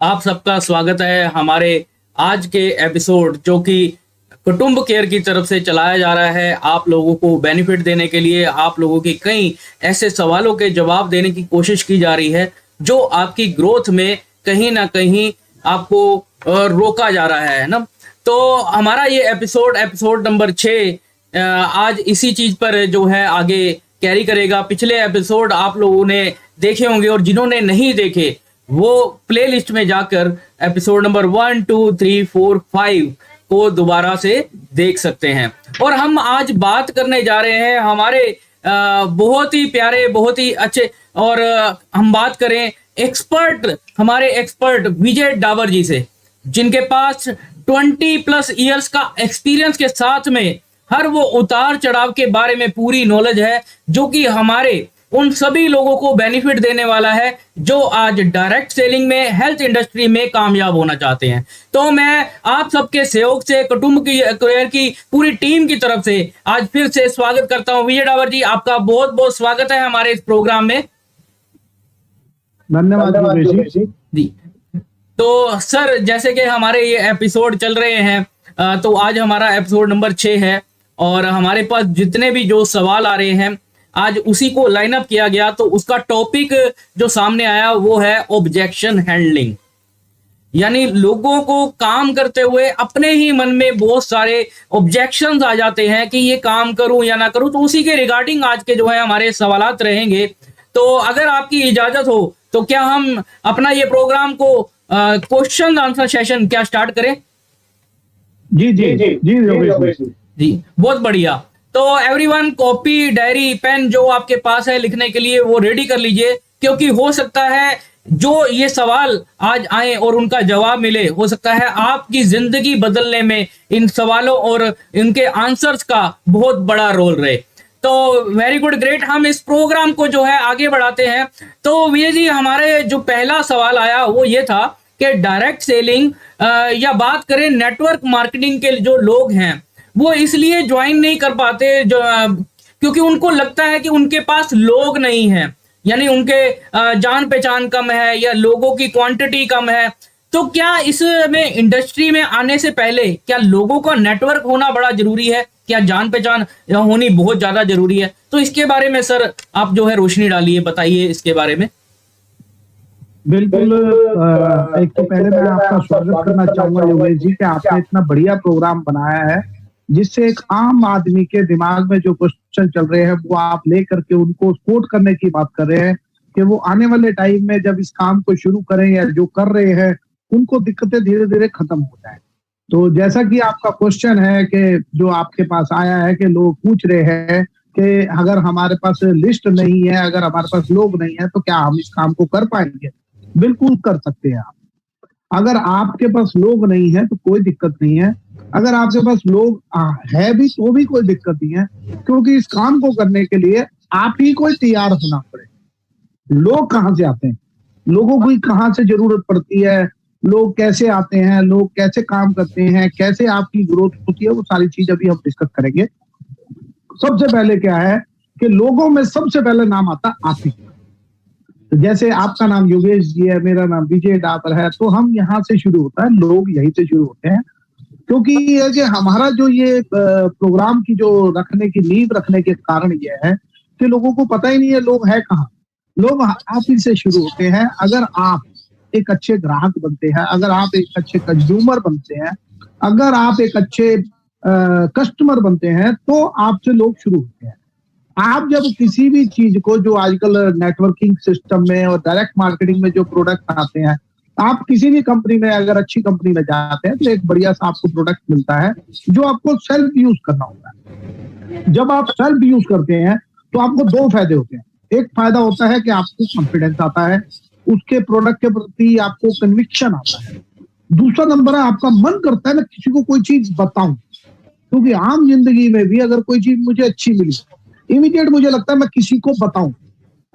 आप सबका स्वागत है हमारे आज के एपिसोड जो कि कुटुंब केयर की तरफ से चलाया जा रहा है। आप लोगों को बेनिफिट देने के लिए आप लोगों की कई ऐसे सवालों के जवाब देने की कोशिश की जा रही है जो आपकी ग्रोथ में कहीं ना कहीं आपको रोका जा रहा है ना। तो हमारा ये एपिसोड नंबर 6 आज इसी चीज पर जो है आगे कैरी करेगा। पिछले एपिसोड आप लोगों ने देखे होंगे और जिन्होंने नहीं देखे वो प्लेलिस्ट में जाकर एपिसोड नंबर 1, 2, 3, 4, 5 को दोबारा से देख सकते हैं। और हम आज बात करने जा रहे हैं हमारे बहुत ही प्यारे, बहुत ही अच्छे, और हम बात करें हमारे एक्सपर्ट विजय डाबर जी से, जिनके पास 20+ इयर्स का एक्सपीरियंस के साथ में हर वो उतार चढ़ाव के बारे में पूरी नॉलेज है जो कि हमारे उन सभी लोगों को बेनिफिट देने वाला है जो आज डायरेक्ट सेलिंग में, हेल्थ इंडस्ट्री में कामयाब होना चाहते हैं। तो मैं आप सबके सहयोग से कुटुंब की केयर की पूरी टीम की तरफ से आज फिर से स्वागत करता हूं। विजय डाबर जी, आपका बहुत बहुत स्वागत है हमारे इस प्रोग्राम में। धन्यवाद जी। तो सर, जैसे कि हमारे ये एपिसोड चल रहे हैं तो आज हमारा एपिसोड नंबर 6 है और हमारे पास जितने भी जो सवाल आ रहे हैं आज उसी को लाइन अप किया गया। तो उसका टॉपिक जो सामने आया वो है ऑब्जेक्शन हैंडलिंग, यानी लोगों को काम करते हुए अपने ही मन में बहुत सारे ऑब्जेक्शंस आ जाते हैं कि ये काम करूं या ना करूं। तो उसी के रिगार्डिंग आज के जो है हमारे सवालात रहेंगे। तो अगर आपकी इजाजत हो तो क्या हम अपना ये प्रोग्राम को क्वेश्चन आंसर सेशन क्या स्टार्ट करें? जी, बहुत बढ़िया। तो एवरीवन, कॉपी, डायरी, पेन जो आपके पास है लिखने के लिए वो रेडी कर लीजिए, क्योंकि हो सकता है जो ये सवाल आज आए और उनका जवाब मिले, हो सकता है आपकी जिंदगी बदलने में इन सवालों और इनके आंसर्स का बहुत बड़ा रोल रहे। तो वेरी गुड, ग्रेट। हम इस प्रोग्राम को जो है आगे बढ़ाते हैं। तो विजय जी, हमारे जो पहला सवाल आया वो ये था कि डायरेक्ट सेलिंग या बात करें नेटवर्क मार्केटिंग के जो लोग हैं वो इसलिए ज्वाइन नहीं कर पाते क्योंकि उनको लगता है कि उनके पास लोग नहीं है, यानी उनके जान पहचान कम है या लोगों की क्वांटिटी कम है। तो क्या इसमें इंडस्ट्री में आने से पहले क्या लोगों का नेटवर्क होना बड़ा जरूरी है? क्या जान पहचान होनी बहुत ज्यादा जरूरी है? तो इसके बारे में सर आप जो है रोशनी डालिए, बताइए इसके बारे में। बिल्कुल। एक तो पहले मैं आपका स्वागत करना चाहूंगा योगेश जी कि आपने इतना बढ़िया प्रोग्राम बनाया है जिससे एक आम आदमी के दिमाग में जो क्वेश्चन चल रहे हैं वो आप लेकर के उनको सपोर्ट करने की बात कर रहे हैं कि वो आने वाले टाइम में जब इस काम को शुरू करें या जो कर रहे हैं उनको दिक्कतें धीरे धीरे खत्म हो जाए। तो जैसा कि आपका क्वेश्चन है कि जो आपके पास आया है कि लोग पूछ रहे हैं कि अगर हमारे पास लिस्ट नहीं है, अगर हमारे पास लोग नहीं है तो क्या हम इस काम को कर पाएंगे? बिल्कुल कर सकते हैं आप। अगर आपके पास लोग नहीं है तो कोई दिक्कत नहीं है, अगर आपके पास लोग है भी तो भी कोई दिक्कत नहीं है, क्योंकि इस काम को करने के लिए आप ही को तैयार होना पड़े। लोग कहाँ से आते हैं, लोगों की कहाँ से जरूरत पड़ती है, लोग कैसे आते हैं, लोग कैसे काम करते हैं, कैसे आपकी ग्रोथ होती है, वो सारी चीज अभी हम डिस्कस करेंगे। सबसे पहले क्या है कि लोगों में सबसे पहले नाम आता आप ही। तो जैसे आपका नाम योगेश जी है, मेरा नाम विजय डाबर है, तो हम यहाँ से शुरू होता है, लोग यहीं से शुरू होते हैं। क्योंकि ये कि हमारा जो ये प्रोग्राम की जो रखने की नींव रखने के कारण ये है कि लोगों को पता ही नहीं है लोग है कहाँ। लोग आप ही से शुरू होते हैं। अगर आप एक अच्छे ग्राहक बनते हैं, अगर आप एक अच्छे कंज्यूमर बनते हैं, अगर आप एक अच्छे कस्टमर बनते हैं तो आपसे लोग शुरू होते हैं। आप जब किसी भी चीज को, जो आजकल नेटवर्किंग सिस्टम में और डायरेक्ट मार्केटिंग में जो प्रोडक्ट आते हैं, आप किसी भी कंपनी में, अगर अच्छी कंपनी में जाते हैं तो एक बढ़िया सा आपको प्रोडक्ट मिलता है जो आपको सेल्फ यूज करना होता है। जब आप सेल्फ यूज करते हैं तो आपको दो फायदे होते हैं। एक फायदा होता है कि आपको कॉन्फिडेंस आता है, उसके प्रोडक्ट के प्रति आपको कन्विक्शन आता है। दूसरा नंबर है आपका मन करता है मैं किसी को कोई चीज बताऊं, क्योंकि आम जिंदगी में भी अगर कोई चीज मुझे अच्छी मिली इमीडिएट मुझे लगता है मैं किसी को बताऊं।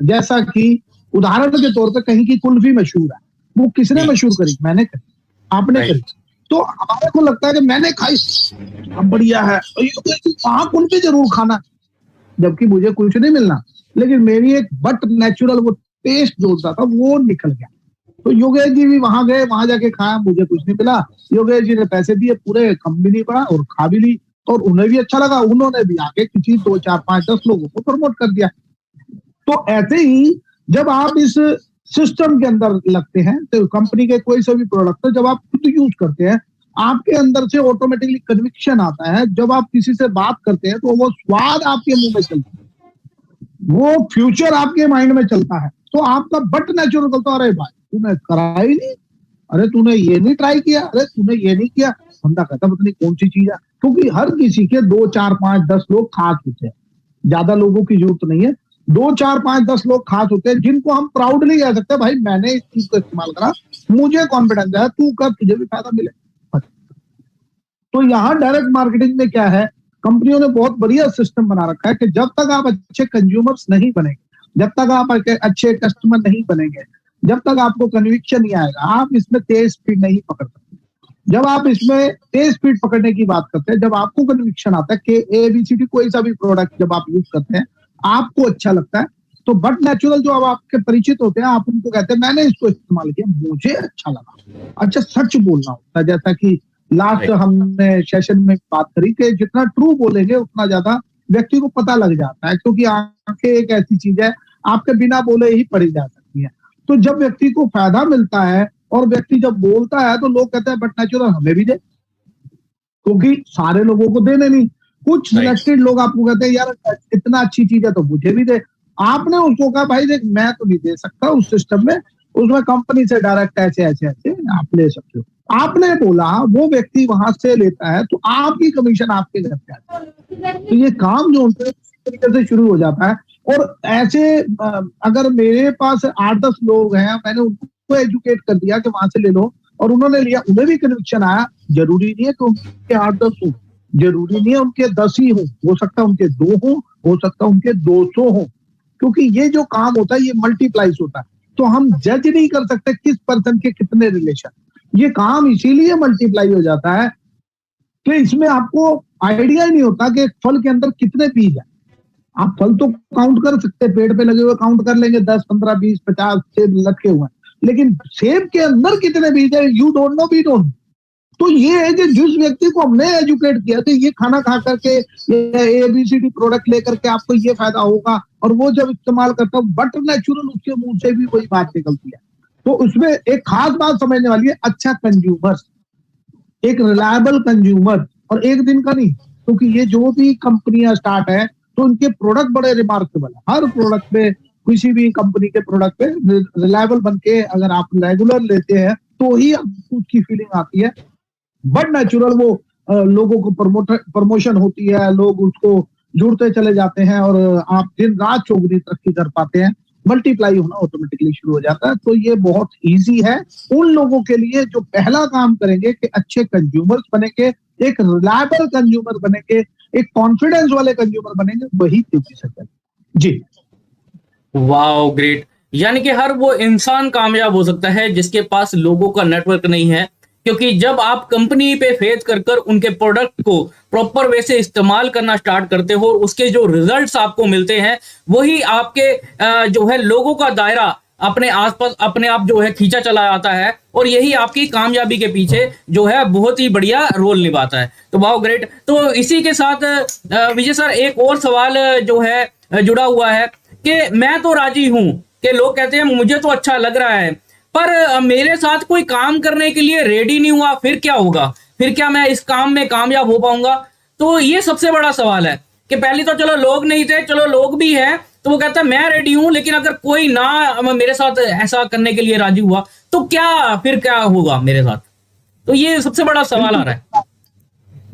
जैसा कि उदाहरण के तौर पर कहीं की कुल्फी मशहूर है, वो किसने मशहूर करी? मैंने करी, आपने करी। तो हमारे को लगता है कि मैंने खाई, अब बढ़िया है, वहां कुल्फी जरूर खाना, जबकि मुझे कुछ नहीं मिलना, लेकिन मेरी एक बट नेचुरल वो टेस्ट जो होता था वो निकल गया। तो योगेश जी भी वहां गए, वहां जाके खाया, मुझे कुछ नहीं मिला। योगेश जी ने पैसे दिए, पूरे कम भी नहीं पड़ा और खा भी ली, और उन्हें भी अच्छा लगा, उन्होंने भी आगे किसी 2 4 5 10 लोगों को प्रमोट कर दिया। तो ऐसे ही जब आप इस सिस्टम के अंदर लगते हैं, तो कंपनी के कोई सा भी प्रोडक्ट है, जब आप खुद यूज करते हैं, आपके अंदर से ऑटोमेटिकली कन्विक्शन आता है। जब आप किसी से बात करते हैं तो वो स्वाद आपके मुंह में चलता है, वो फ्यूचर आपके माइंड में चलता है, तो आपका बट नेचुरल चलता है, अरे भाई तूने करा ही नहीं, अरे तूने ये नहीं ट्राई किया, अरे तूने ये नहीं किया। बंदा कहता पता नहीं कौन सी चीज है, क्योंकि हर किसी के 2 4 5 10 लोग खास होते हैं, ज्यादा लोगों की जरूरत नहीं है। 2 4 5 10 लोग खास होते हैं जिनको हम प्राउडली कह सकते हैं भाई मैंने इस चीज को इस्तेमाल करा, मुझे कॉन्फिडेंस है, तू कर, तुझे भी फायदा मिले। तो यहाँ डायरेक्ट मार्केटिंग में क्या है, कंपनियों ने बहुत बढ़िया सिस्टम बना रखा है कि जब तक आप अच्छे कंज्यूमर्स नहीं बनेंगे, जब तक आप अच्छे कस्टमर नहीं बनेंगे, जब तक आपको कन्विक्शन नहीं आएगा, आप इसमें तेज स्पीड नहीं पकड़ सकते। जब आप इसमें तेज स्पीड पकड़ने की बात करते हैं, जब आपको कन्विक्शन आता है कि ABCD कोई सा भी प्रोडक्ट जब आप यूज करते हैं आपको अच्छा लगता है, तो बट नेचुरल जो अब आपके परिचित होते हैं, आप उनको कहते हैं मैंने इसको इस्तेमाल किया, मुझे अच्छा लगा। अच्छा, सच बोलना होता है, जैसा कि लास्ट हमने सेशन में बात करी कि जितना ट्रू बोलेंगे उतना ज्यादा व्यक्ति को पता लग जाता है, क्योंकि आंखें एक ऐसी चीज है आपके बिना बोले ही पढ़ी जा सकती है। तो जब व्यक्ति को फायदा मिलता है और व्यक्ति जब बोलता है तो लोग कहते हैं बट नेचुरल हमें भी दे, क्योंकि सारे लोगों को देने नहीं, कुछ सिलेक्टेड लोग आपको कहते हैं यार इतना अच्छी चीज है तो मुझे भी दे। आपने उसको कहा भाई देख मैं तो नहीं दे सकता उस सिस्टम में, उसमें कंपनी से डायरेक्ट ऐसे ऐसे ऐसे आप ले सकते हो, आपने बोला, वो व्यक्ति वहां से लेता है तो आपकी कमीशन आपके घर पे आती है। तो ये काम जो होता है इस तरीके से शुरू हो जाता है। और ऐसे अगर मेरे पास 8 10 लोग हैं, मैंने उनको एजुकेट कर दिया कि वहां से ले लो, और उन्होंने लिया, उन्हें भी कन्विक्शन आया। जरूरी नहीं है कि उनके 8 10 हो, जरूरी नहीं है उनके 10 ही हो सकता है उनके 2 हो सकता है उनके 200 हो, क्योंकि ये जो काम होता है ये मल्टीप्लाइज होता है। तो हम जज नहीं कर सकते किस पर्सन के कितने रिलेशन, ये काम इसीलिए मल्टीप्लाई हो जाता है कि इसमें आपको आइडिया ही नहीं होता कि फल के अंदर कितने बीज है। आप फल तो काउंट कर सकते हैं, पेड़ पे लगे हुए काउंट कर लेंगे 10 15 20 50 सेब लटके हुए हैं, लेकिन सेब के अंदर कितने बीज है you don't know, we don't. तो ये है कि जिस व्यक्ति को हमने एजुकेट किया तो ये खाना खा करके ये ABCD प्रोडक्ट लेकर के आपको ये फायदा होगा, और वो जब इस्तेमाल करता है बट नेचुरल उसके मुंह से भी वही बात निकलती है। तो उसमें एक खास बात समझने वाली है, अच्छा कंज्यूमर, एक रिलायबल कंज्यूमर, और एक दिन का नहीं, क्योंकि ये जो भी कंपनियां स्टार्ट है तो उनके प्रोडक्ट बड़े रिमार्केबल है। हर प्रोडक्ट पे, किसी भी कंपनी के प्रोडक्ट पे रिलायबल बन के अगर आप रेगुलर लेते हैं तो ही आपको उसकी फीलिंग आती है। बट नेचुरल वो लोगों को प्रमोशन होती है, लोग उसको जुड़ते चले जाते हैं, और आप दिन रात चौगुनी तरक्की कर पाते हैं, मल्टीप्लाई होना ऑटोमेटिकली शुरू हो जाता है। तो ये बहुत इजी है उन लोगों के लिए जो पहला काम करेंगे कि अच्छे कंज्यूमर्स बनेंगे, एक रिलायबल कंज्यूमर बनेंगे, एक कॉन्फिडेंस वाले कंज्यूमर बनेंगे, वही तेजी से करेंगे। जी वाओ, ग्रेट। यानी कि हर वो इंसान कामयाब हो सकता है जिसके पास लोगों का नेटवर्क नहीं है, क्योंकि जब आप कंपनी पे फेथ कर कर उनके प्रोडक्ट को प्रॉपर वे से इस्तेमाल करना स्टार्ट करते हो और उसके जो रिजल्ट्स आपको मिलते हैं वही आपके जो है लोगों का दायरा अपने आसपास अपने आप जो है खींचा चला आता है, और यही आपकी कामयाबी के पीछे जो है बहुत ही बढ़िया रोल निभाता है। तो वाओ, ग्रेट। तो इसी के साथ विजय सर एक और सवाल जो है जुड़ा हुआ है कि मैं तो राजी हूं कि लोग कहते हैं मुझे तो अच्छा लग रहा है, पर मेरे साथ कोई काम करने के लिए रेडी नहीं हुआ, फिर क्या होगा? फिर क्या मैं इस काम में कामयाब हो पाऊंगा? तो ये सबसे बड़ा सवाल है कि पहले तो चलो लोग नहीं थे, चलो लोग भी हैं, तो वो कहता है मैं रेडी हूं, लेकिन अगर कोई ना मेरे साथ ऐसा करने के लिए राजी हुआ तो फिर क्या होगा मेरे साथ? तो ये सबसे बड़ा सवाल आ रहा है।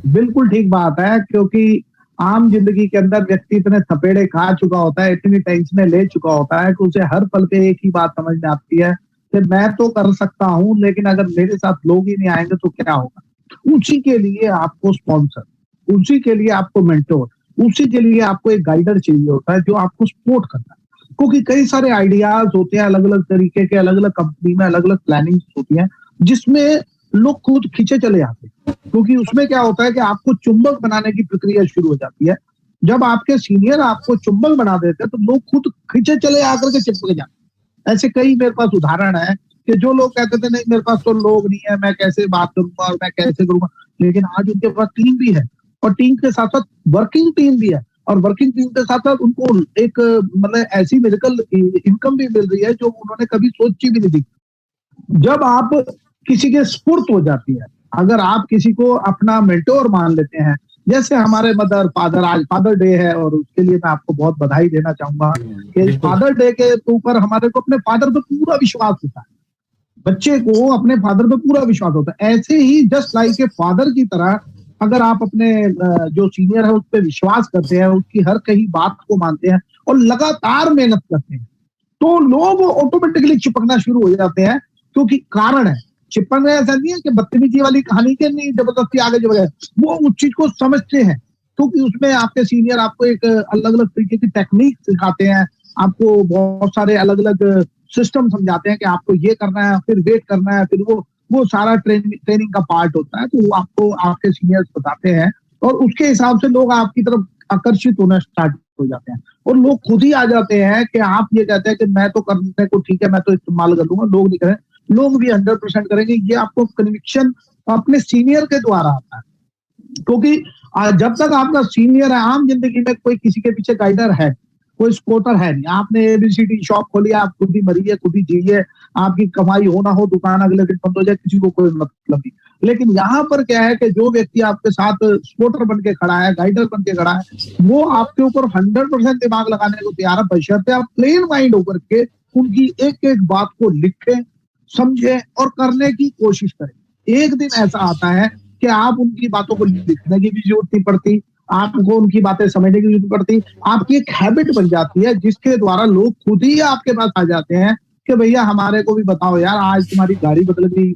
बिल्कुल ठीक बात है, क्योंकि आम जिंदगी के अंदर व्यक्ति इतने थपेड़े खा चुका होता है, इतनी टेंशनें ले चुका होता है कि उसे हर पल पे एक ही बात समझ में आती है कि मैं तो कर सकता हूं, लेकिन अगर मेरे साथ लोग ही नहीं आएंगे तो क्या होगा। उसी के लिए आपको स्पॉन्सर, उसी के लिए आपको मेंटोर, उसी के लिए आपको एक गाइडर चाहिए होता है जो आपको सपोर्ट करता है, क्योंकि कई सारे आइडियाज होते हैं अलग अलग तरीके के, अलग अलग कंपनी में अलग अलग प्लानिंग होती है जिसमें लोग खुद खींचे चले जाते हैं। क्योंकि उसमें क्या होता है कि आपको चुंबक बनाने की प्रक्रिया शुरू हो जाती है। जब आपके सीनियर आपको चुंबक बना देते हैं तो लोग खुद खींचे चले आकर के चिपक जाते हैं। ऐसे कई मेरे पास उदाहरण है कि जो लोग कहते थे नहीं मेरे पास तो लोग नहीं है, मैं कैसे बात करूंगा और मैं कैसे करूंगा, लेकिन आज उनके पास टीम भी है और टीम के साथ साथ वर्किंग टीम भी है और वर्किंग टीम के साथ साथ उनको एक मतलब ऐसी मेडिकल इनकम भी मिल रही है जो उन्होंने कभी सोची भी नहीं थी। जब आप किसी के स्फूर्त हो जाती है, अगर आप किसी को अपना मेंटोर मान लेते हैं, जैसे हमारे मदर फादर, आज फादर डे है और उसके लिए मैं आपको बहुत बधाई देना चाहूंगा कि बिल्कुल फादर डे के ऊपर हमारे को अपने फादर पे पूरा विश्वास होता है, बच्चे को अपने फादर पे पूरा विश्वास होता है। ऐसे ही जस्ट लाइक ए फादर की तरह अगर आप अपने जो सीनियर है उस पर विश्वास करते हैं, उसकी हर कहीं बात को मानते हैं और लगातार मेहनत करते हैं, तो लोग ऑटोमेटिकली चिपकना शुरू हो जाते हैं। क्योंकि कारण है चिपकने, ऐसा नहीं है कि बदतमीजी वाली कहानी के नहीं जबरदस्ती आगे जो है, वो उस चीज को समझते हैं क्योंकि उसमें आपके सीनियर आपको एक अलग अलग तरीके की टेक्निक सिखाते हैं, आपको बहुत सारे अलग अलग सिस्टम समझाते हैं कि आपको ये करना है, फिर वेट करना है, फिर वो सारा ट्रेनिंग का पार्ट होता है, तो वो आपको आपके सीनियर्स बताते हैं और उसके हिसाब से लोग आपकी तरफ आकर्षित होना स्टार्ट हो जाते हैं और लोग खुद ही आ जाते हैं कि आप ये कहते हैं कि मैं तो करने को ठीक है, मैं तो इस्तेमाल कर लूंगा, लोग नहीं करें, लोग भी 100% करेंगे। ये आपको कन्विक्शन अपने सीनियर के द्वारा आता है, क्योंकि जब तक आपका सीनियर है, आम जिंदगी में कोई किसी के पीछे गाइडर है, कोई सपोर्टर है नहीं। आपने एबीसीडी शॉप खोली, आप खुद ही मरिए, खुद ही जिए, आपकी कमाई हो ना हो, दुकान अगले दिन बंद हो जाए, किसी को कोई मतलब नहीं। लेकिन यहाँ पर क्या है कि जो व्यक्ति आपके साथ सपोर्टर बन के खड़ा है, गाइडर बन के खड़ा है, वो आपके ऊपर 100% दिमाग लगाने को तैयार है, बशर्ते आप प्लेन माइंड होकर के उनकी एक एक बात को लिखें, समझे और करने की कोशिश करें। एक दिन ऐसा आता है कि आप उनकी बातों को लिखने की भी जरूरत नहीं पड़ती, आपको उनकी बातें समझने की जरूरत पड़ती, आपकी एक हैबिट बन जाती है जिसके द्वारा लोग खुद ही आपके पास आ जाते हैं कि भैया हमारे को भी बताओ यार, आज तुम्हारी गाड़ी बदल गई,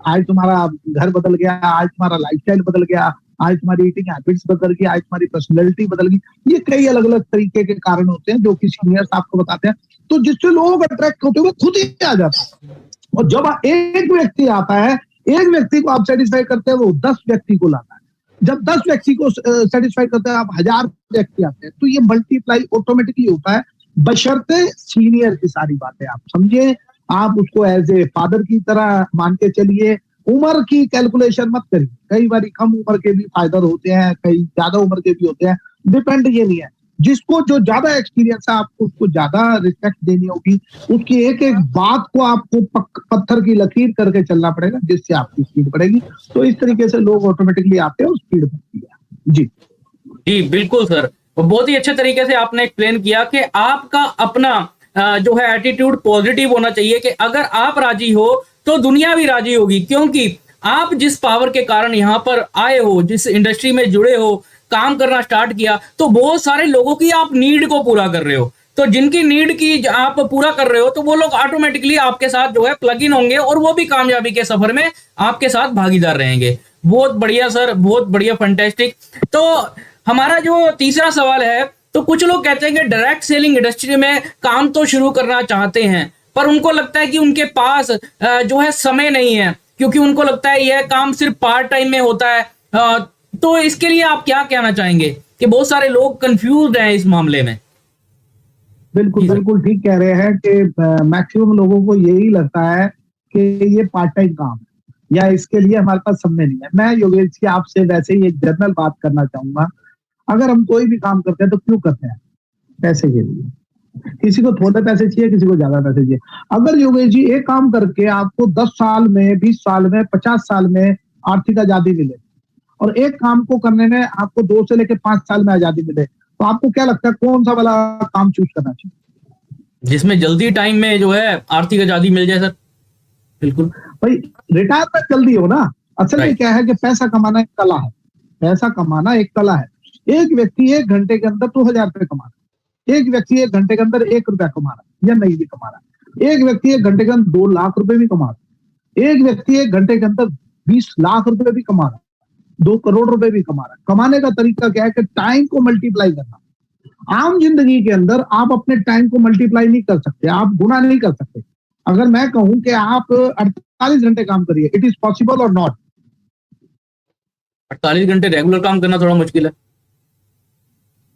आज तुम्हारा घर बदल गया, आज तुम्हारा लाइफस्टाइल बदल गया, आज तुम्हारी ईटिंग हैबिट्स बदल गई, आज तुम्हारी पर्सनैलिटी बदल गई। ये कई अलग अलग तरीके के कारण होते हैं जो कि सीनियर्स आपको बताते हैं, तो जिससे लोग अट्रैक्ट होते हुए खुद ही आ जाते हैं। और जब एक व्यक्ति आता है, एक व्यक्ति को आप सेटिस्फाई करते हैं, वो 10 व्यक्ति को लाता है। जब 10 व्यक्ति को सेटिस्फाई करते हैं, आप 1000 व्यक्ति आते हैं, तो ये मल्टीप्लाई ऑटोमेटिकली होता है, बशर्ते सीनियर की सारी बातें आप समझे, आप उसको एज ए फादर की तरह मान के चलिए। उम्र की कैलकुलेशन मत करिए, कई बार कम उम्र के भी फायदर होते हैं, कई ज्यादा उम्र के भी होते हैं, डिपेंड ये नहीं है। जिसको जो ज्यादा एक्सपीरियंस है आपको उसको ज्यादा रिस्पेक्ट देनी होगी, उसकी एक एक बात को आपको पत्थर की लकीर करके चलना पड़ेगा, जिससे आपकी स्पीड बढ़ेगी। तो इस तरीके से लोग ऑटोमेटिकली आते हैं और स्पीड बढ़ती है। जी जी बिल्कुल सर, बहुत ही अच्छे तरीके से आपने एक्सप्लेन किया कि आपका अपना जो है एटीट्यूड पॉजिटिव होना चाहिए कि अगर आप राजी हो तो दुनिया भी राजी होगी, क्योंकि आप जिस पावर के कारण यहाँ पर आए हो, जिस इंडस्ट्री में जुड़े हो, काम करना स्टार्ट किया, तो बहुत सारे लोगों की आप नीड को पूरा कर रहे हो। तो जिनकी नीड की आप पूरा कर रहे हो तो वो लोग ऑटोमेटिकली आपके साथ जो है प्लग इन होंगे और वो भी कामयाबी के सफर में आपके साथ भागीदार रहेंगे। बहुत बढ़िया सर, बहुत बढ़िया, फैंटास्टिक। तो हमारा जो तीसरा सवाल है, तो कुछ लोग कहते हैं कि डायरेक्ट सेलिंग इंडस्ट्री में काम तो शुरू करना चाहते हैं, पर उनको लगता है कि उनके पास जो है समय नहीं है, क्योंकि उनको लगता है यह काम सिर्फ पार्ट टाइम में होता है। तो इसके लिए आप क्या कहना चाहेंगे कि बहुत सारे लोग कंफ्यूज हैं इस मामले में? बिल्कुल बिल्कुल ठीक कह रहे हैं कि मैक्सिमम लोगों को यही लगता है कि ये पार्ट टाइम काम है या इसके लिए हमारे पास समय नहीं है। मैं योगेश जी आपसे वैसे ही एक जनरल बात करना चाहूंगा, अगर हम कोई भी काम करते हैं तो क्यों करते हैं? पैसे के लिए। किसी को थोड़े पैसे चाहिए, किसी को ज्यादा पैसे चाहिए। अगर योगेश जी एक काम करके आपको 10 साल में, 20 साल में, 50 साल में आर्थिक आजादी मिले और एक काम को करने में आपको 2 से लेकर 5 साल में आजादी मिले, तो आपको क्या लगता है कौन सा वाला काम चूज करना चाहिए? जिसमें जल्दी टाइम में जो है आर्थिक आजादी मिल जाए सर। बिल्कुल भाई, रिटायरमेंट जल्दी हो ना। असल में क्या है कि पैसा कमाना एक कला है, पैसा कमाना एक कला है। एक व्यक्ति 1 घंटे के अंदर 2000 रुपए कमा रहा है, एक व्यक्ति 1 घंटे के अंदर 1 रुपया कमा रहा है या नहीं भी कमा रहा है, एक व्यक्ति 1 घंटे के अंदर 2 लाख रुपए भी कमा रहा है, एक व्यक्ति 1 घंटे के अंदर 20 लाख रुपए भी कमा रहा है, 2 करोड़ रुपए भी कमा रहा है। कमाने का तरीका क्या है कि टाइम को मल्टीप्लाई करना। आम जिंदगी के अंदर आप अपने टाइम को मल्टीप्लाई नहीं कर सकते, आप गुना नहीं कर सकते। अगर मैं कहूं कि आप 48 घंटे काम करिए, इट इज पॉसिबल और नॉट? 48 घंटे रेगुलर काम करना थोड़ा मुश्किल है।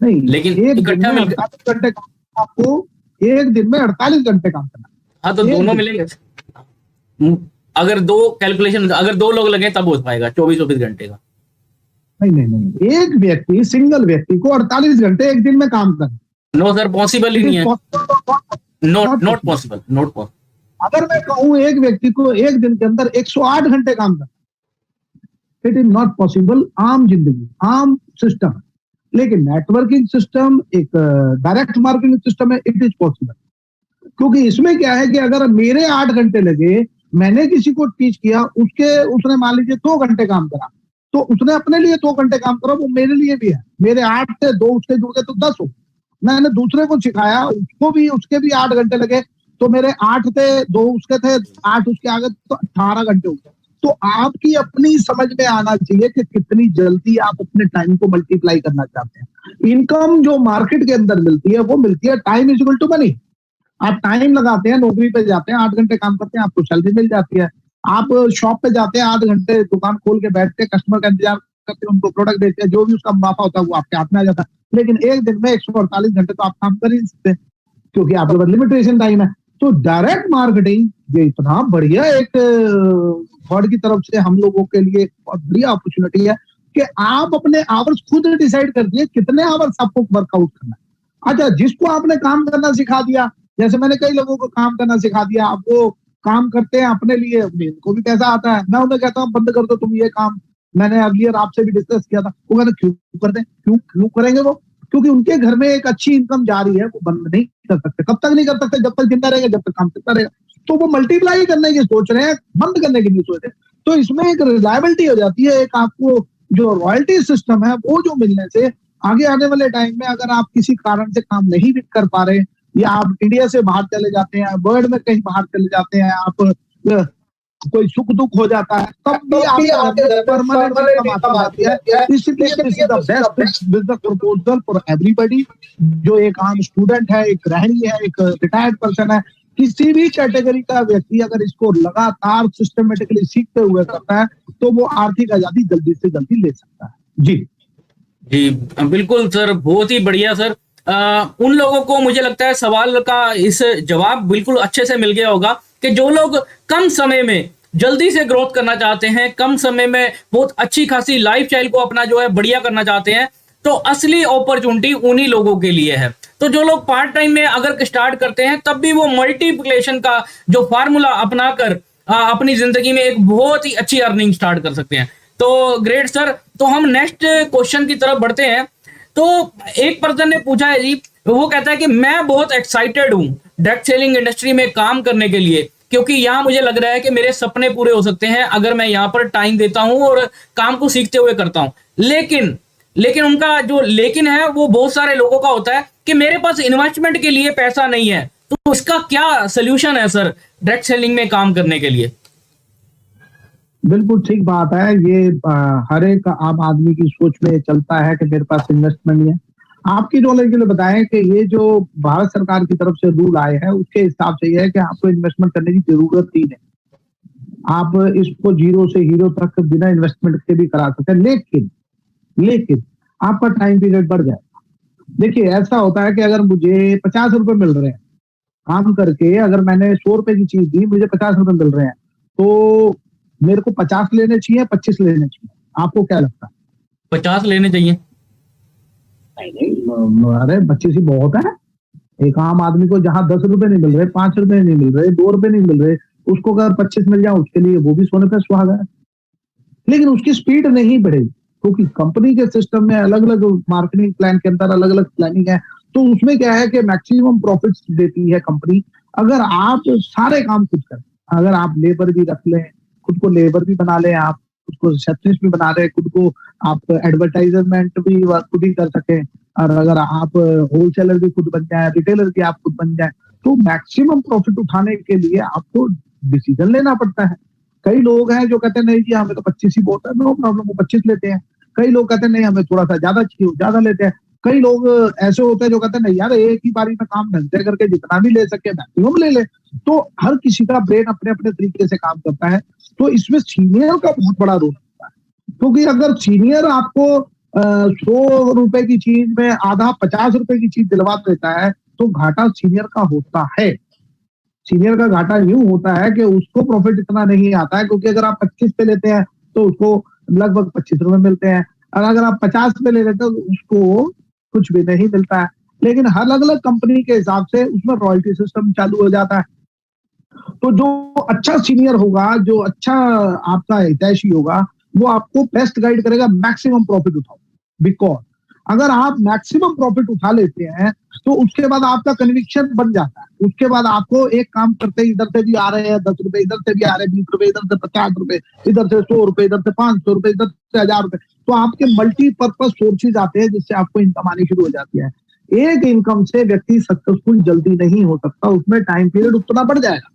नहीं, लेकिन एक दिन इकट्ठा में मिल 48 घंटे आपको एक दिन में 48 घंटे काम करना। हाँ, तो एक दोनों दिन। मिलेंगे। अगर दो कैलकुलेशन, अगर 2 लोग लगे तब हो पाएगा 24-24 घंटे का। नहीं नहीं नहीं, एक व्यक्ति, सिंगल व्यक्ति को 48 घंटे एक दिन में काम करना। नो सर, पॉसिबल ही इट नहीं इज है। Possible, not possible, not possible. अगर मैं कहूं एक व्यक्ति को एक दिन के अंदर 108 घंटे काम करना, इट इज नॉट पॉसिबल आम जिंदगी, आम सिस्टम। लेकिन नेटवर्किंग सिस्टम एक डायरेक्ट मार्केटिंग सिस्टम है, इट इज पॉसिबल। क्योंकि इसमें क्या है कि अगर मेरे 8 घंटे लगे, मैंने किसी को टीच किया, उसने मान लीजिए 2 घंटे काम करा, तो उसने अपने लिए 2 घंटे काम करा, वो मेरे लिए भी है। मेरे 8 से 2 उसके जुड़ गए तो 10 हो। मैंने दूसरे को सिखाया, उसके भी 8 घंटे लगे, तो मेरे 8 थे, 2 उसके थे, 8 उसके आगे, तो 18 घंटे हो गए। तो आपकी अपनी समझ में आना चाहिए कि कितनी जल्दी आप अपने टाइम को मल्टीप्लाई करना चाहते हैं। इनकम जो मार्केट के अंदर मिलती है, वो मिलती है time is equal to money. आप टाइम लगाते हैं, नौकरी पे जाते हैं, 8 घंटे काम करते हैं, आपको सैलरी मिल जाती है। आप शॉप पे जाते हैं, 8 घंटे दुकान खोल के बैठते हैं, कस्टमर का इंतजार करते हैं, उनको प्रोडक्ट देते हैं, जो भी उसका मुनाफा होता है वो आपके हाथ में आ जाता है। लेकिन एक दिन में 148 घंटे तो आप काम कर ही नहीं सकते, क्योंकि आपके पास लिमिटेशन टाइम है। तो डायरेक्ट मार्केटिंग ये इतना बढ़िया एक गॉड की तरफ से हम लोगों के लिए बहुत बढ़िया अपॉर्चुनिटी है कि आप अपने आवर्स खुद डिसाइड कर दिए कितने आवर्स आपको वर्कआउट करना है। अच्छा, जिसको आपने काम करना सिखा दिया, जैसे मैंने कई लोगों को काम करना सिखा दिया, अब वो काम करते हैं अपने लिए, उनको भी पैसा आता है। मैं उन्हें कहता हूँ बंद कर दो तुम ये काम, मैंने अर्लियर आपसे भी डिस्कस किया था। वो कहते क्यों कर दें, क्यों करेंगे वो? क्योंकि उनके घर में एक अच्छी इनकम जा रही है, वो बंद नहीं कर सकते। कब तक नहीं कर सकते? जब तक जिंदा रहेगा, जब तक काम करता रहेगा। तो वो मल्टीप्लाई करने की सोच रहे हैं, बंद करने की नहीं सोच रहे। तो इसमें एक रिलायबिलिटी हो जाती है, एक आपको जो रॉयल्टी सिस्टम है वो जो मिलने से आगे आने वाले टाइम में अगर आप किसी कारण से काम नहीं भी कर पा रहे, या आप इंडिया से बाहर चले जाते हैं, वर्ल्ड में कहीं बाहर चले जाते हैं, आप कोई सुख दुख हो जाता है, तब भी आपके परमानेंट इनकम आती है। इसलिए this is the best business proposal for everybody. जो एक आम स्टूडेंट है, एक गृहिणी है, एक रिटायर्ड पर्सन है, किसी भी कैटेगरी का व्यक्ति अगर इसको लगातार सिस्टमेटिकली सीखते हुए करता है, तो वो आर्थिक आजादी जल्दी से जल्दी ले सकता है। जी जी, बिल्कुल सर, बहुत ही बढ़िया सर। उन लोगों को मुझे लगता है सवाल का इस जवाब बिल्कुल अच्छे से मिल गया होगा कि जो लोग कम समय में जल्दी से ग्रोथ करना चाहते हैं, कम समय में बहुत अच्छी खासी लाइफस्टाइल को अपना जो है बढ़िया करना चाहते हैं, तो असली अपॉर्चुनिटी उन्हीं लोगों के लिए है। तो जो लोग पार्ट टाइम में अगर स्टार्ट करते हैं, तब भी वो मल्टीप्लिकेशन का जो फार्मूला अपनाकर अपनी जिंदगी में एक बहुत ही अच्छी अर्निंग स्टार्ट कर सकते हैं। तो ग्रेट सर, तो हम नेक्स्ट क्वेश्चन की तरफ बढ़ते हैं। तो एक पर्सन ने पूछा है जी, वो कहता है कि मैं बहुत एक्साइटेड हूँ डायरेक्ट सेलिंग इंडस्ट्री में काम करने के लिए, क्योंकि यहाँ मुझे लग रहा है कि मेरे सपने पूरे हो सकते हैं अगर मैं यहाँ पर टाइम देता हूँ और काम को सीखते हुए करता हूँ। लेकिन उनका जो लेकिन है वो बहुत सारे लोगों का होता है कि मेरे पास इन्वेस्टमेंट के लिए पैसा नहीं है। तो इसका क्या सोल्यूशन है सर डायरेक्ट सेलिंग में काम करने के लिए? बिल्कुल ठीक बात है। ये हर एक आम आदमी की सोच में चलता है कि मेरे पास इन्वेस्टमेंट नहीं है। आपकी नॉलेज के लिए बताएं कि ये जो भारत सरकार की तरफ से रूल आए हैं, उसके हिसाब से ये है कि आपको इन्वेस्टमेंट करने की जरूरत ही नहीं। आप इसको जीरो से हीरो तक बिना इन्वेस्टमेंट के भी करा सकते हैं, लेकिन आपका टाइम पीरियड बढ़ जाएगा। देखिए, ऐसा होता है कि अगर मुझे 50 रुपए मिल रहे हैं काम करके, अगर मैंने 100 रुपए की चीज दी, मुझे 50 रुपए मिल रहे हैं, तो मेरे को 50 लेने चाहिए, 25 लेने चाहिए? आपको क्या लगता है? 50 लेने चाहिए। नहीं, अरे 25 ही बहुत है। एक आम आदमी को जहां 10 रुपए नहीं मिल रहे, 5 रुपए नहीं मिल रहे, 2 रुपए नहीं मिल रहे, उसको अगर 25 मिल जाए, उसके लिए वो भी सोने पे सुहागा है। लेकिन उसकी स्पीड नहीं बढ़ेगी, क्योंकि कंपनी के सिस्टम में अलग अलग मार्केटिंग प्लान के अंदर अलग अलग प्लानिंग है। तो उसमें क्या है कि मैक्सिमम प्रॉफिट्स देती है कंपनी अगर आप सारे काम खुद करें। अगर आप लेबर भी रख लें, खुद को लेबर भी बना लें, आप खुद को रिसेप्शनिस्ट भी बना रहे, खुद को आप एडवर्टाइजमेंट भी खुद ही कर सके, और अगर आप होलसेलर भी खुद बन जाए, रिटेलर भी आप खुद बन जाए, तो मैक्सिमम प्रॉफिट उठाने के लिए आपको डिसीजन लेना पड़ता है। कई लोग हैं जो कहते हैं नहीं जी हमें तो 25 ही बहुत है, नो प्रॉब्लम, वो 25 लेते हैं। कई लोग कहते हैं नहीं हमें थोड़ा सा ज्यादा चाहिए, ज्यादा लेते हैं। कई लोग ऐसे होते हैं जो कहते हैं नहीं यार, एक ही बारी में काम ढंग से करके जितना भी ले सके मैक्सिमम ले ले। तो हर किसी का ब्रेन अपने अपने तरीके से काम करता है। तो इसमें सीनियर का बहुत बड़ा रोल होता है, क्योंकि अगर सीनियर आपको 100 रुपए की चीज में आधा 50 रुपए की चीज दिलवा देता है, तो घाटा सीनियर का होता है। सीनियर का घाटा यूं होता है कि उसको प्रॉफिट इतना नहीं आता है, क्योंकि अगर आप 25 पे लेते हैं तो उसको लगभग 25 रुपए मिलते हैं, और अगर आप 50 पे ले लेते हो तो उसको कुछ भी नहीं मिलता है। लेकिन हर अलग अलग कंपनी के हिसाब से उसमें रॉयल्टी सिस्टम चालू हो जाता है। तो जो अच्छा सीनियर होगा, जो अच्छा आपका हितैषी होगा, वो आपको बेस्ट गाइड करेगा मैक्सिमम प्रॉफिट उठाओ। बिकॉज अगर आप मैक्सिमम प्रॉफिट उठा लेते हैं तो उसके बाद आपका कन्विक्शन बन जाता है। उसके बाद आपको एक काम करते ही इधर से भी आ रहे हैं 10 रुपए, इधर से भी आ रहे हैं 20 रुपए, इधर से 50 रुपए, इधर से 100 रुपए, इधर से 500 रुपए, इधर से 1000 रुपए। तो आपके मल्टीपर्पज सोर्सेज आते हैं जिससे आपको इनकम आनी शुरू हो जाती है। एक इनकम से व्यक्ति सक्सेसफुल जल्दी नहीं हो सकता, उसमें टाइम पीरियड उतना बढ़ जाएगा।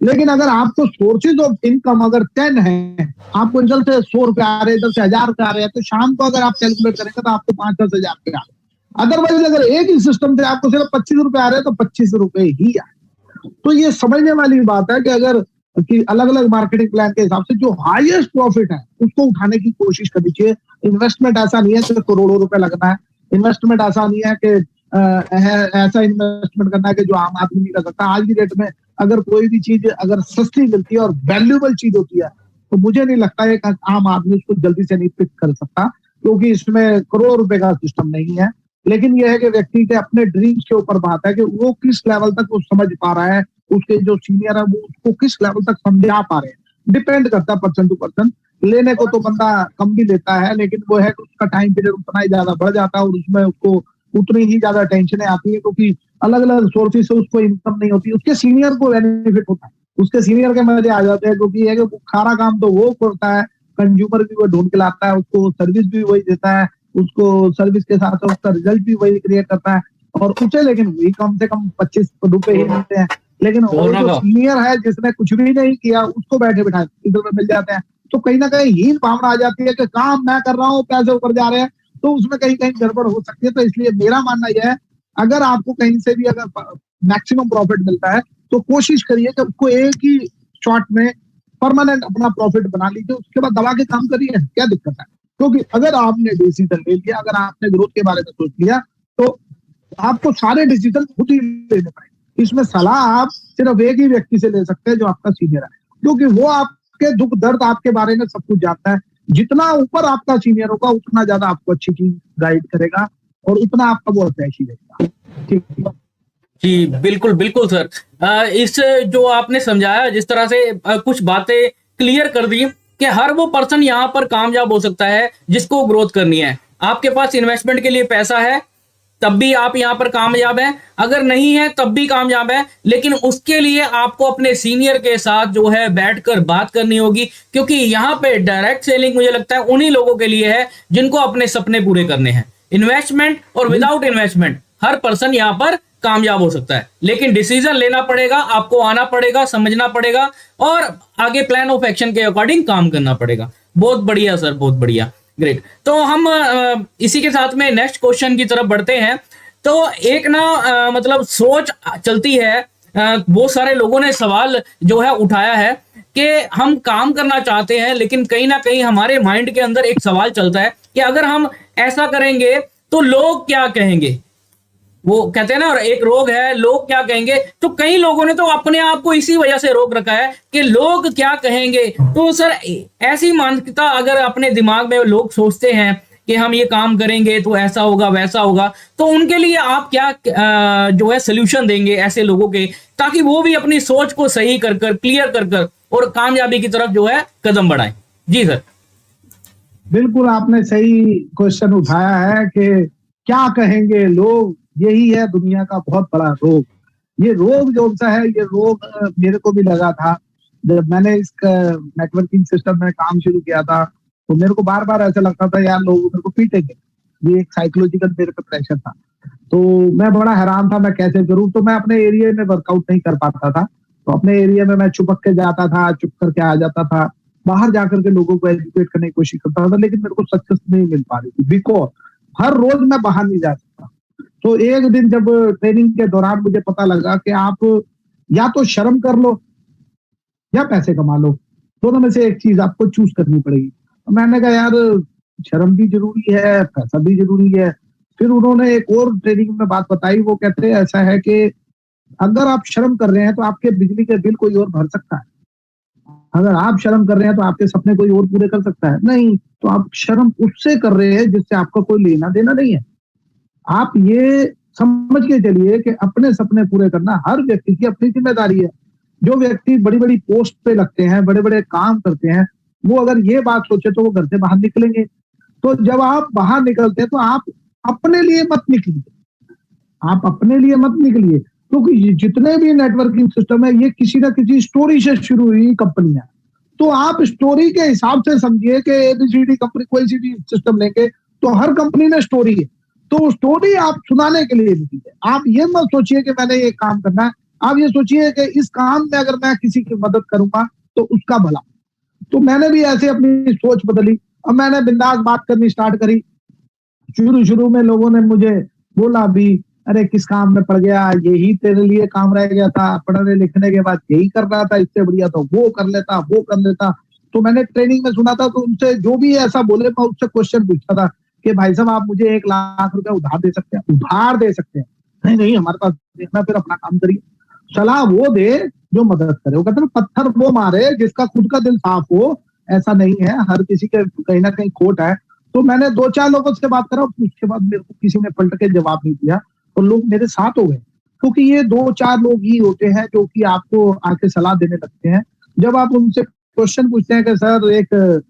लेकिन अगर आपको सोर्सेज ऑफ इनकम अगर 10 है, आपको इधर से 100 रुपए आ रहे हैं, इधर से 1000 रुपए आ रहे हैं, तो शाम को अगर आप कैलकुलेट करेंगे तो आपको 5-10 हजार रुपए आ रहे हैं। अदरवाइज अगर एक ही सिस्टम से आपको सिर्फ 25 रुपए आ रहे हैं तो 25 रुपए ही आए। तो ये समझने वाली बात है कि अगर कि अलग अलग मार्केटिंग प्लान के हिसाब से जो हाईएस्ट प्रॉफिट है उसको उठाने की कोशिश करनी चाहिए। इन्वेस्टमेंट ऐसा नहीं है कि करोड़ों रुपए लगना है। इन्वेस्टमेंट ऐसा नहीं है कि ऐसा इन्वेस्टमेंट करना है कि जो आम आदमी नहीं कर सकता। आज की डेट में अगर कोई भी चीज अगर सस्ती मिलती है और वैल्यूएबल चीज होती है तो मुझे नहीं लगता है कि आम आदमी उसको जल्दी से नहीं पिक कर सकता, क्योंकि इसमें करोड़ रुपए का सिस्टम नहीं है। लेकिन यह है कि व्यक्ति के अपने ड्रीम्स के ऊपर बात है कि वो किस लेवल तक वो समझ पा रहा है, उसके जो सीनियर है वो उसको किस लेवल तक समझा पा रहे हैं। डिपेंड करता है पर्सन टू पर्सन। लेने को तो बंदा कम भी लेता है, लेकिन वो है कि उसका टाइम पीरियड उतना ही ज्यादा बढ़ जाता है और उसमें उसको उतनी ही ज्यादा टेंशनें आती है, क्योंकि अलग अलग सोर्सेज से उसको इनकम नहीं होती। उसके सीनियर को बेनिफिट होता है, उसके सीनियर के मजे आ जाते हैं, क्योंकि है कि खारा काम तो वो करता है, कंज्यूमर भी वो ढूंढ के लाता है, उसको सर्विस भी वही देता है, उसको सर्विस के साथ उसका रिजल्ट भी वही क्रिएट करता है, और उसे लेकिन वही कम से कम 25 रुपए ही मिलते हैं। लेकिन वो जो सीनियर है जिसने कुछ भी नहीं किया उसको बैठे बिठाए 30 रुपए मिल जाते हैं। तो कहीं ना कहीं हीन भावना आ जाती है कि काम मैं कर रहा हूँ, पैसे ऊपर जा रहे हैं, तो उसमें कहीं कहीं गड़बड़ हो सकती है। तो इसलिए मेरा मानना यह है, अगर आपको कहीं से भी अगर मैक्सिमम प्रॉफिट मिलता है तो कोशिश करिए कि उसको एक ही शॉट में परमानेंट अपना प्रॉफिट बना लीजिए, उसके बाद दबा के काम करिए, क्या दिक्कत है। क्योंकि अगर आपने डिसीजन ले लिया, अगर आपने ग्रोथ के बारे में सोच लिया, तो आपको सारे डिसीजन खुद ही लेने पड़ेंगे। इसमें सलाह आप सिर्फ एक ही व्यक्ति से ले सकते हैं, जो आपका सीनियर है, क्योंकि वो आपके दुख दर्द आपके बारे में सब कुछ जानता है। जितना ऊपर आपका सीनियर होगा उतना ज्यादा आपको अच्छी चीज गाइड करेगा और उतना आपका वो अटैची रहेगा। ठीक है जी, बिल्कुल बिल्कुल सर। इस जो आपने समझाया जिस तरह से कुछ बातें क्लियर कर दी कि हर वो पर्सन यहाँ पर कामयाब हो सकता है जिसको ग्रोथ करनी है। आपके पास इन्वेस्टमेंट के लिए पैसा है तब भी आप यहाँ पर कामयाब हैं, अगर नहीं है तब भी कामयाब है, लेकिन उसके लिए आपको अपने सीनियर के साथ जो है बैठकर बात करनी होगी, क्योंकि यहाँ पे डायरेक्ट सेलिंग मुझे लगता है उन्हीं लोगों के लिए है जिनको अपने सपने पूरे करने हैं। इन्वेस्टमेंट और विदाउट इन्वेस्टमेंट हर पर्सन यहाँ पर कामयाब हो सकता है, लेकिन डिसीजन लेना पड़ेगा, आपको आना पड़ेगा, समझना पड़ेगा और आगे प्लान ऑफ एक्शन के अकॉर्डिंग काम करना पड़ेगा। बहुत बढ़िया सर, बहुत बढ़िया, ग्रेट। तो हम इसी के साथ में नेक्स्ट क्वेश्चन की तरफ बढ़ते हैं। तो एक ना मतलब सोच चलती है, बहुत सारे लोगों ने सवाल जो है उठाया है कि हम काम करना चाहते हैं, लेकिन कहीं ना कहीं हमारे माइंड के अंदर एक सवाल चलता है कि अगर हम ऐसा करेंगे तो लोग क्या कहेंगे। वो कहते हैं ना, एक रोग है लोग क्या कहेंगे। तो कई लोगों ने तो अपने आप को इसी वजह से रोक रखा है कि लोग क्या कहेंगे। तो सर ऐसी मानसिकता अगर अपने दिमाग में लोग सोचते हैं कि हम ये काम करेंगे तो ऐसा होगा वैसा होगा, तो उनके लिए आप क्या जो है सोल्यूशन देंगे ऐसे लोगों के, ताकि वो भी अपनी सोच को सही कर कर क्लियर कर कर और कामयाबी की तरफ जो है कदम बढ़ाएं। जी सर। बिल्कुल आपने सही क्वेश्चन उठाया है कि क्या कहेंगे लोग। यही है दुनिया का बहुत बड़ा रोग। ये रोग जो सा है, ये रोग मेरे को भी लगा था जब मैंने इस नेटवर्किंग सिस्टम में काम शुरू किया था। तो मेरे को बार बार ऐसा लगता था यार लोग मेरे को पीटेंगे, ये एक साइकोलॉजिकल मेरे पे प्रेशर था। तो मैं बड़ा हैरान था मैं कैसे करूं। तो मैं अपने एरिया में वर्कआउट नहीं कर पाता था, तो अपने एरिया में मैं चुपक के जाता था, चुप करके आ जाता था, बाहर जाकर के लोगों को एजुकेट करने की कोशिश करता था, लेकिन मेरे को सक्सेस नहीं मिल पा रही थी, बिकॉज हर रोज मैं बाहर नहीं जा सकता। तो एक दिन जब ट्रेनिंग के दौरान मुझे पता लगा कि आप या तो शर्म कर लो या पैसे कमा लो, दोनों में से एक चीज आपको चूज करनी पड़ेगी। तो मैंने कहा यार शर्म भी जरूरी है, पैसा भी जरूरी है। फिर उन्होंने एक और ट्रेनिंग में बात बताई, वो कहते हैं ऐसा है कि अगर आप शर्म कर रहे हैं तो आपके बिजली के बिल कोई और भर सकता है। अगर आप शर्म कर रहे हैं तो आपके सपने कोई और पूरे कर सकता है? नहीं। तो आप शर्म उससे कर रहे हैं जिससे आपका कोई लेना देना नहीं है। आप ये समझ के चलिए कि अपने सपने पूरे करना हर व्यक्ति की अपनी जिम्मेदारी है। जो व्यक्ति बड़ी-बड़ी पोस्ट पे लगते हैं, बड़े-बड़े काम करते हैं, वो अगर ये बात सोचे तो वो घर से बाहर निकलेंगे। तो जब आप बाहर निकलते हैं तो आप अपने लिए मत निकलिए। आप अपने लिए मत निकलिए, क्योंकि जितने भी नेटवर्किंग सिस्टम है ये किसी ना किसी स्टोरी से शुरू हुई कंपनियां। तो आप स्टोरी के हिसाब से समझिए कि एबीसीडी कंपनी कोई सी भी सिस्टम लेंगे तो हर कंपनी में स्टोरी है। तो स्टोरी आप सुनाने के लिए लिखी है। आप ये मत सोचिए कि मैंने ये काम करना है। आप ये सोचिए कि इस काम में अगर मैं किसी की मदद करूंगा तो उसका भला। तो मैंने भी ऐसे अपनी सोच बदली और मैंने बिंदास बात करनी स्टार्ट करी। शुरू-शुरू में लोगों ने मुझे बोला भी, "अरे किस काम में पड़ गया? यही तेरे लिए काम रह गया था। पढ़ने लिखने के बाद यही करना था, इससे बढ़िया तो वो कर लेता, वो कर लेता।" तो मैंने ट्रेनिंग में सुना था तो उनसे जो भी ऐसा बोले मैं उससे क्वेश्चन पूछता था कि भाई साहब आप मुझे 1 लाख रुपया उधार दे सकते हैं? उधार दे सकते हैं? नहीं, नहीं हमारे पास देखना फिर अपना काम करिए। सलाह वो दे जो मदद करे। वो कहते हैं ना पत्थर वो मारे जिसका खुद का दिल साफ हो। ऐसा नहीं है, हर किसी के कहीं ना कहीं खोट है। तो मैंने 2-4 लोगों से बात करा, उसके बाद मेरे को किसी ने पलट के जवाब नहीं दिया और लोग मेरे साथ हो गए। क्योंकि ये 2-4 लोग ही होते हैं जो कि आपको आके सलाह देने लगते हैं। जब आप उनसे क्वेश्चन पूछते हैं कि सर एक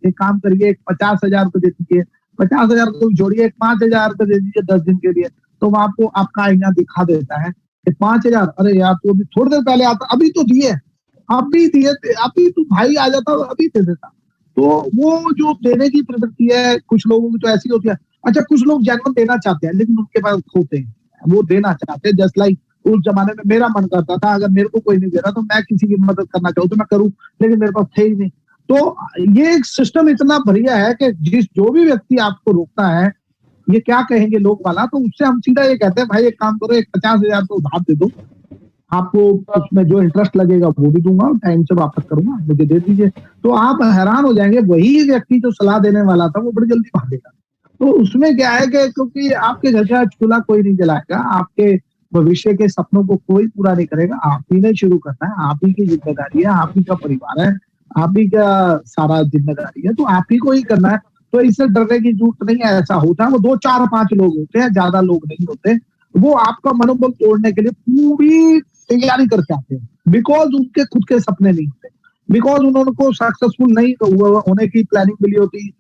काम करिए, एक 50,000 रुपए दे दीजिए, 50,000 को जोड़िए, 5,000 रुपए दे दीजिए 10 दिन के लिए, तो वो आपको आपका आईना दिखा देता है कि 5,000, अरे यार तू अभी थोड़ी देर पहले आता, अभी तो दिए, अभी तू भाई आ जाता अभी दे देता। तो वो जो देने की प्रवृत्ति है कुछ लोगों की तो ऐसी होती है। अच्छा कुछ लोग जेन्युइन देना चाहते हैं लेकिन उनके पास खोते हैं, वो देना चाहते हैं। जस्ट लाइक उस जमाने में मेरा मन करता था अगर मेरे को कोई नहीं दे रहा तो मैं किसी की मदद करना चाहूँ तो मैं करूँ, लेकिन मेरे पास थे ही नहीं। तो ये एक सिस्टम इतना बढ़िया है कि जो भी व्यक्ति आपको रोकता है ये क्या कहेंगे लोग वाला, तो उससे हम सीधा ये कहते हैं भाई एक काम करो, एक 50,000 तो उधार दे दो, आपको उसमें जो इंटरेस्ट लगेगा वो भी दूंगा और टाइम से वापस करूंगा, मुझे दे दीजिए। तो आप हैरान हो जाएंगे, वही व्यक्ति जो सलाह देने वाला था वो बड़ी जल्दी भागेगा। तो उसमें क्या है कि क्योंकि आपके घर का चूल्हा कोई नहीं जलाएगा, आपके भविष्य के सपनों को कोई पूरा नहीं करेगा, आप ही ने शुरू करना है, आप ही की जिम्मेदारी है, आप ही का परिवार है, आप ही का सारा जिम्मेदारी है, तो आप ही को ही करना है। तो इससे डरने की जरूरत नहीं है। ऐसा होता है वो 2-4-5 लोग होते हैं, ज्यादा लोग नहीं होते। वो आपका मनोबल तोड़ने के लिए पूरी तैयारी करके आते हैं, बिकॉज उनके खुद के सपने नहीं होते, बिकॉज उनको सक्सेसफुल नहीं होने की प्लानिंग मिली होती,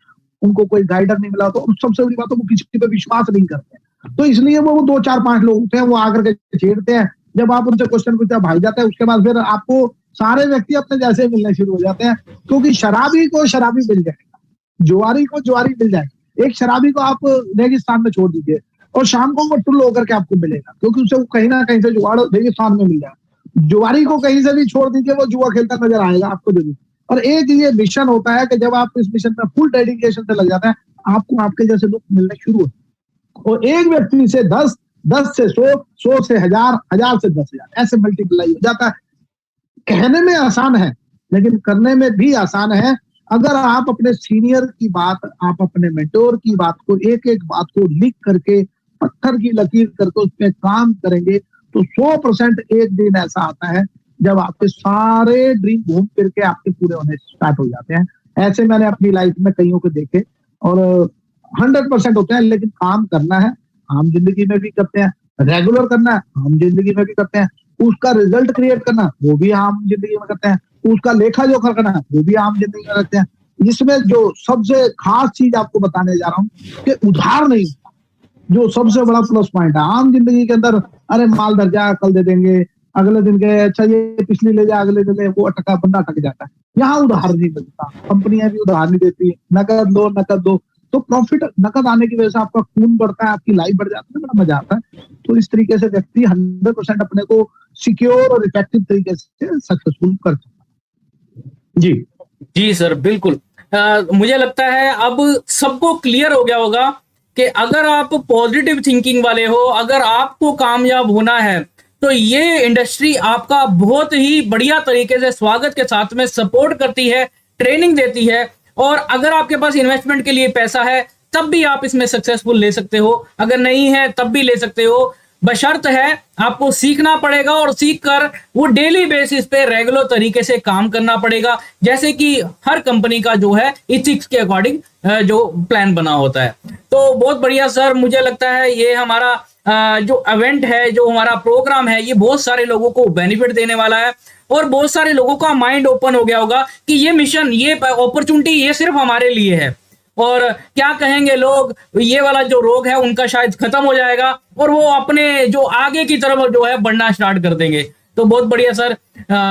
उनको कोई गाइडर नहीं मिला होता और सबसे बड़ी बात है वो किसी पे विश्वास नहीं करते। तो इसलिए वो 2-4-5 लोग होते हैं, वो आकर के छेड़ते हैं। जब आप उनसे क्वेश्चन पूछते हैं भाग जाते हैं, उसके बाद फिर आपको सारे व्यक्ति अपने जैसे मिलने शुरू हो जाते हैं, क्योंकि शराबी को शराबी मिल जाएगा, जुआरी को जुआरी मिल जाएगा। एक शराबी को आप रेगिस्तान में छोड़ दीजिए और शाम को वो टुल्ल होकर के आपको मिलेगा, क्योंकि उसे कहीं ना कहीं से जुगाड़ रेगिस्तान में मिल जाएगा। जुआरी को कहीं से भी छोड़ दीजिए, वो जुआ खेलता नजर आएगा आपको जरूर। और एक ये मिशन होता है कि जब आप इस मिशन में फुल डेडिकेशन से लग जाते हैं, आपको आपके जैसे लोग मिलने शुरू होते हैं और एक व्यक्ति से 10, 10 से 100, 100 से 1000, 1000 से 10,000 ऐसे मल्टीप्लाई हो जाता है। कहने में आसान है लेकिन करने में भी आसान है। अगर आप अपने सीनियर की बात, आप अपने मेंटोर की बात को, एक एक बात को लिख करके पत्थर की लकीर करके उस पर काम करेंगे तो 100% एक दिन ऐसा आता है जब आपके सारे ड्रीम घूम फिर के आपके पूरे होने स्टार्ट हो जाते हैं। ऐसे मैंने अपनी लाइफ में कईयों को देखे और 100% होते हैं, लेकिन काम करना है, आम जिंदगी में भी करते हैं, रेगुलर करना है, आम जिंदगी में भी करते हैं, उसका रिजल्ट क्रिएट करना वो भी आम जिंदगी में करते हैं, उसका लेखा जोखा करना वो भी आम जिंदगी में करते हैं। इसमें जो सबसे खास चीज आपको बताने जा रहा हूँ कि उधार नहीं, जो सबसे बड़ा प्लस पॉइंट है आम जिंदगी के अंदर। अरे माल धर जा कल दे देंगे, अगले दिन के अच्छा ये पिछली ले जा अगले दिन ले, वो अटका बंदा अटक जाता है। यहाँ उधार नहीं मिलता, कंपनियां भी उधार नहीं देती, नकद लो नकद दो। तो प्रॉफिट नकद आने की वजह से आपका खून बढ़ता है, आपकी लाइफ बढ़ जाती है, बड़ा मजा आता है। तो इस तरीके से व्यक्ति 100% अपने को सिक्योर और इफेक्टिव तरीके से सक्सेसफुल कर सकता है। जी जी सर, बिल्कुल। मुझे लगता है अब सबको क्लियर हो गया होगा कि अगर आप पॉजिटिव थिंकिंग वाले हो, अगर आपको कामयाब होना है तो ये इंडस्ट्री आपका बहुत ही बढ़िया तरीके से स्वागत के साथ में सपोर्ट करती है, ट्रेनिंग देती है। और अगर आपके पास इन्वेस्टमेंट के लिए पैसा है तब भी आप इसमें सक्सेसफुल ले सकते हो, अगर नहीं है तब भी ले सकते हो। बशर्त है आपको सीखना पड़ेगा और सीख कर वो डेली बेसिस पे रेगुलर तरीके से काम करना पड़ेगा, जैसे कि हर कंपनी का जो है इथिक्स के अकॉर्डिंग जो प्लान बना होता है। तो बहुत बढ़िया सर, मुझे लगता है ये हमारा जो इवेंट है, जो हमारा प्रोग्राम है, ये बहुत सारे लोगों को बेनिफिट देने वाला है और बहुत सारे लोगों का माइंड ओपन हो गया होगा कि ये मिशन, ये अपॉर्चुनिटी ये सिर्फ हमारे लिए है और क्या कहेंगे लोग, ये वाला जो रोग है उनका शायद खत्म हो जाएगा और वो अपने जो आगे की तरफ जो है बढ़ना स्टार्ट कर देंगे। तो बहुत बढ़िया सर।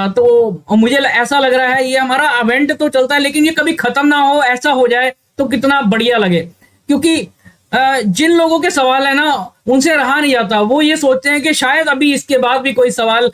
तो मुझे ऐसा लग रहा है ये हमारा इवेंट तो चलता है लेकिन ये कभी खत्म ना हो, ऐसा हो जाए तो कितना बढ़िया लगे, क्योंकि जिन लोगों के सवाल है ना उनसे रहा नहीं जाता। वो ये सोचते हैं कि शायद अभी इसके बाद भी कोई सवाल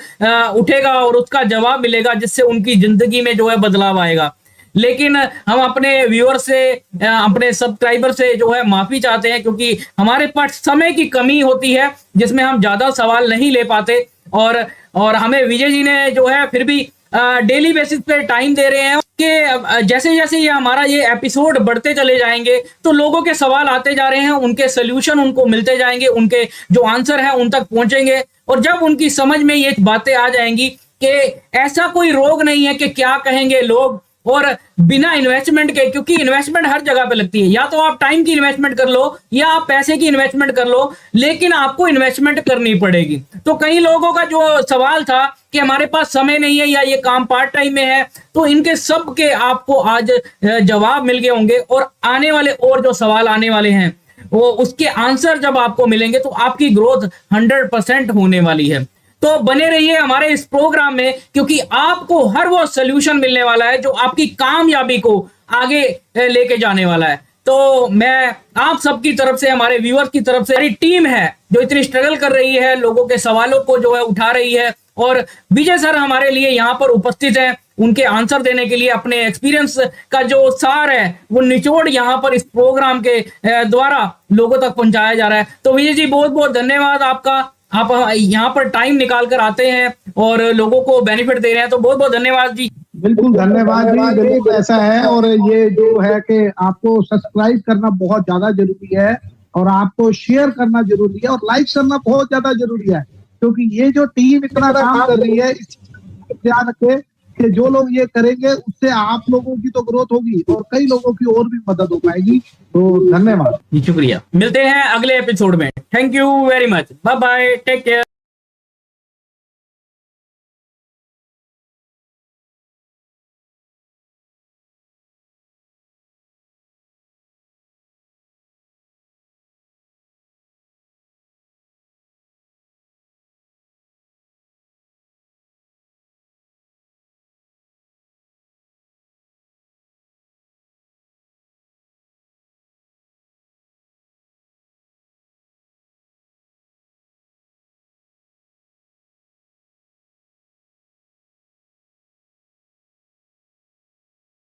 उठेगा और उसका जवाब मिलेगा जिससे उनकी जिंदगी में जो है बदलाव आएगा। लेकिन हम अपने व्यूअर से, अपने सब्सक्राइबर से जो है माफी चाहते हैं, क्योंकि हमारे पास समय की कमी होती है जिसमें हम ज्यादा सवाल नहीं ले पाते और हमें विजय जी ने जो है फिर भी डेली बेसिस पे टाइम दे रहे हैं कि जैसे जैसे ये हमारा ये एपिसोड बढ़ते चले जाएंगे तो लोगों के सवाल आते जा रहे हैं, उनके सोल्यूशन उनको मिलते जाएंगे, उनके जो आंसर है उन तक पहुंचेंगे और जब उनकी समझ में ये बातें आ जाएंगी कि ऐसा कोई रोग नहीं है कि क्या कहेंगे लोग, और बिना इन्वेस्टमेंट के, क्योंकि इन्वेस्टमेंट हर जगह पे लगती है, या तो आप टाइम की इन्वेस्टमेंट कर लो या आप पैसे की इन्वेस्टमेंट कर लो, लेकिन आपको इन्वेस्टमेंट करनी पड़ेगी। तो कई लोगों का जो सवाल था कि हमारे पास समय नहीं है या ये काम पार्ट टाइम में है, तो इनके सब के आपको आज जवाब मिल गए होंगे और आने वाले और जो सवाल आने वाले हैं वो उसके आंसर जब आपको मिलेंगे तो आपकी ग्रोथ 100% होने वाली है। तो बने रहिए हमारे इस प्रोग्राम में, क्योंकि आपको हर वो सोल्यूशन मिलने वाला है जो आपकी कामयाबी को आगे लेके जाने वाला है। तो मैं आप सबकी तरफ से, हमारे व्यूअर्स की तरफ से, हमारी टीम है जो इतनी स्ट्रगल कर रही है, लोगों के सवालों को जो है उठा रही है, और विजय सर हमारे लिए यहाँ पर उपस्थित है उनके आंसर देने के लिए। अपने एक्सपीरियंस का जो सार है वो निचोड़ यहाँ पर इस प्रोग्राम के द्वारा लोगों तक पहुंचाया जा रहा है। तो विजय जी बहुत बहुत धन्यवाद आपका, आप यहाँ पर टाइम निकाल कर आते हैं और लोगों को बेनिफिट दे रहे हैं, तो बहुत बहुत धन्यवाद जी। बिल्कुल धन्यवाद जी, बिल्कुल ऐसा है। और ये जो है कि आपको सब्सक्राइब करना बहुत ज्यादा जरूरी है और आपको शेयर करना जरूरी है और लाइक करना बहुत ज्यादा जरूरी है, क्योंकि ये जो टीम इतना काम कर रही है, इस ध्यान रखें कि जो लोग ये करेंगे उससे आप लोगों की तो ग्रोथ होगी और कई लोगों की और भी मदद हो पाएगी। तो धन्यवाद जी, शुक्रिया। मिलते हैं अगले एपिसोड में। Thank you very much, bye bye, take care.